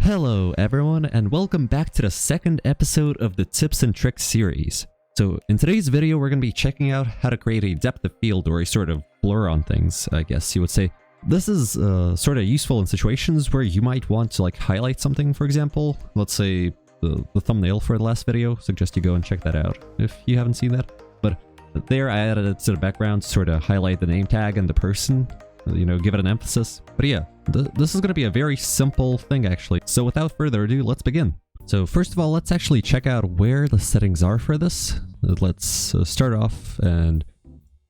Hello everyone, and welcome back to the second episode of the Tips and Tricks series. So in today's video we're going to be checking out how to create a depth of field, or a sort of blur on things, I guess you would say. This is sort of useful in situations where you might want to like highlight something, for example. Let's say the thumbnail for the last video, suggest you go and check that out if you haven't seen that. But there I added it to the background to sort of highlight the name tag and the person, you know, give it an emphasis. But yeah, this is going to be a very simple thing actually. So without further ado, let's begin. So first of all, let's actually check out where the settings are for this. Let's start off and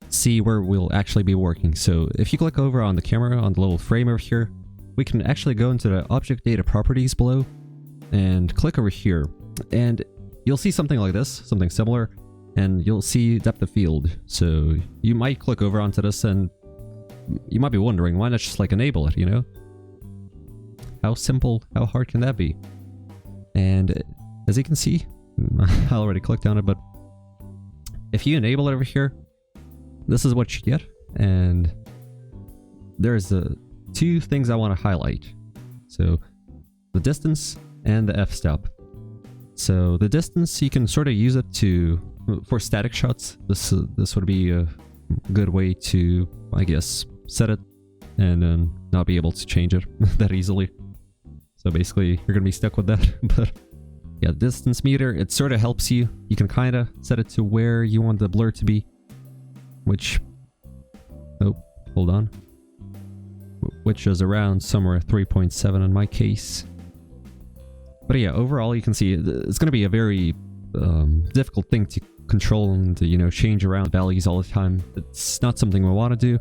see where we'll actually be working. So if you click over on the camera on the little frame over here, we can actually go into the object data properties below and click over here. And you'll see something like this, something similar, and you'll see depth of field. So you might click over onto this and you might be wondering, why not just like enable it, you know? How simple, how hard can that be? And as you can see, I already clicked on it, but if you enable it over here, this is what you get. And there's two things I want to highlight. So the distance and the f-stop. So the distance, you can sort of use it for static shots. This would be a good way to, I guess, set it and then not be able to change it that easily. So basically you're gonna be stuck with that. But yeah, distance meter, it sort of helps you. You can kind of set it to where you want the blur to be, which, oh, hold on, which is around somewhere 3.7 in my case. But yeah, overall you can see it's going to be a very difficult thing to control and to, you know, change around values all the time. It's not something we want to do.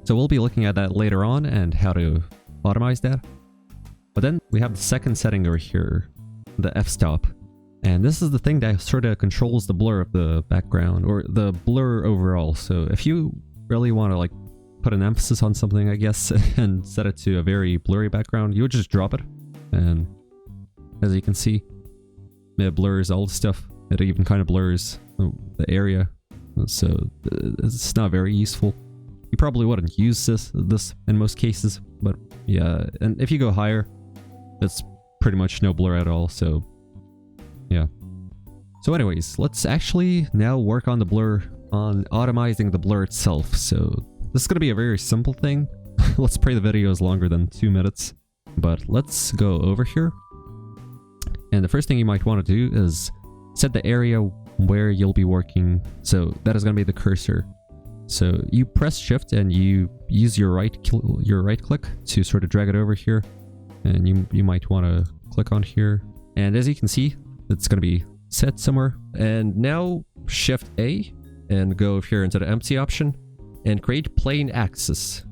So we'll be looking at that later on and how to automize that. But then we have the second setting over here, the f-stop. And this is the thing that sort of controls the blur of the background, or the blur overall. So if you really want to like put an emphasis on something, I guess, and set it to a very blurry background, you would just drop it. And as you can see, it blurs all the stuff. It even kind of blurs the area. So it's not very useful. You probably wouldn't use this in most cases, but yeah. And if you go higher, that's pretty much no blur at all. So yeah. So anyways, let's actually now work on the blur, on automizing the blur itself. So this is going to be a very simple thing. Let's pray the video is longer than 2 minutes, but let's go over here. And the first thing you might want to do is set the area where you'll be working. So that is going to be the cursor. So you press shift and you use your right click to sort of drag it over here. And you might want to click on here. And as you can see, it's going to be set somewhere. And now shift A and go over here into the empty option and create plane axis.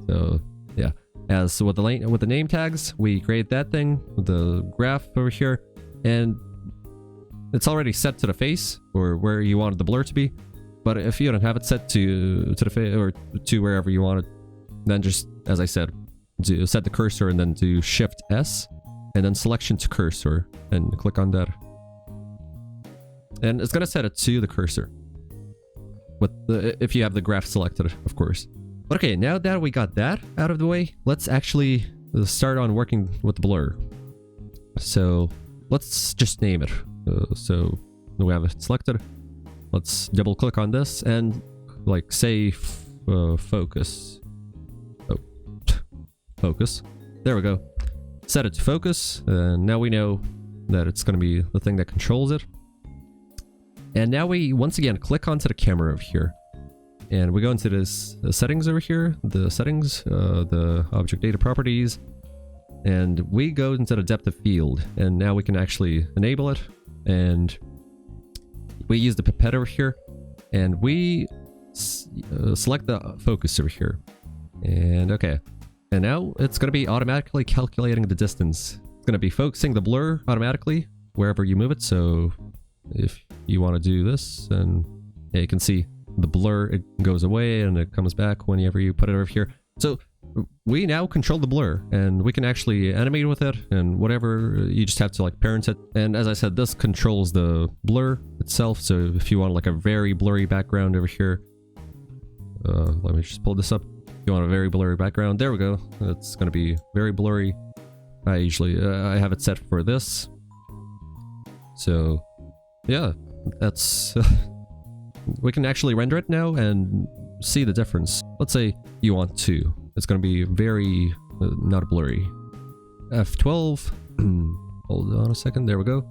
So yeah, as with the name tags, we create that thing with the graph over here, and it's already set to the face or where you wanted the blur to be. But if you don't have it set to the face or to wherever you want it, then just, as I said, do set the cursor and then do Shift S and then selection to cursor and click on that. And it's gonna set it to the cursor, if you have the graph selected, of course. But okay, now that we got that out of the way, let's actually start on working with the blur. So let's just name it. So we have it selected. Let's double click on this and like say focus. Oh, focus. There we go. Set it to focus. And now we know that it's going to be the thing that controls it. And now we once again click onto the camera over here. And we go into this settings over here, the settings, the object data properties, and we go into the depth of field. And now we can actually enable it. And we use the pipette over here, and we select the focus over here. And okay. And now it's going to be automatically calculating the distance. It's going to be focusing the blur automatically wherever you move it. So if you want to do this, and yeah, you can see the blur, it goes away and it comes back whenever you put it over here. So we now control the blur, and we can actually animate with it and whatever. You just have to like parent it. And as I said, this controls the blur itself. So if you want like a very blurry background over here, let me just pull this up. If you want a very blurry background, there we go. It's going to be very blurry. I have it set for this. So yeah, that's we can actually render it now and see the difference. Let's say you want to. It's going to be very not blurry. F12. Hold on a second. There we go.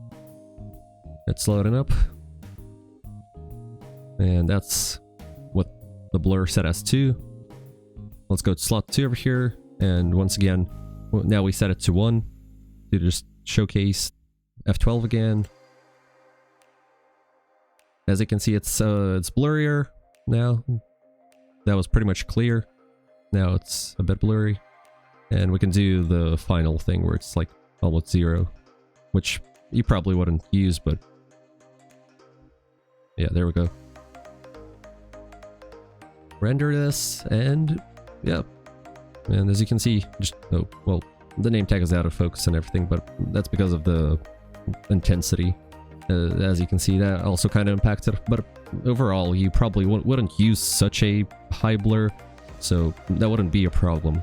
It's loading up. And that's what the blur set as 2. Let's go to slot 2 over here. And once again, now we set it to 1 to just showcase F12 again. As you can see, it's blurrier now. That was pretty much clear. Now it's a bit blurry. And we can do the final thing where it's like almost 0, which you probably wouldn't use, but yeah, there we go. Render this, and yeah. And as you can see, just well, the name tag is out of focus and everything, but that's because of the intensity. As you can see, that also kind of impacted, but overall you probably wouldn't use such a high blur, so that wouldn't be a problem.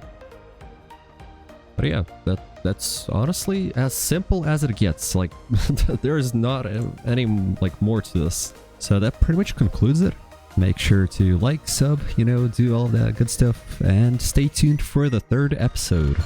But yeah, that's honestly as simple as it gets. Like, there is not any like more to this. So that pretty much concludes it. Make sure to like, sub, do all that good stuff, and stay tuned for the 3rd episode.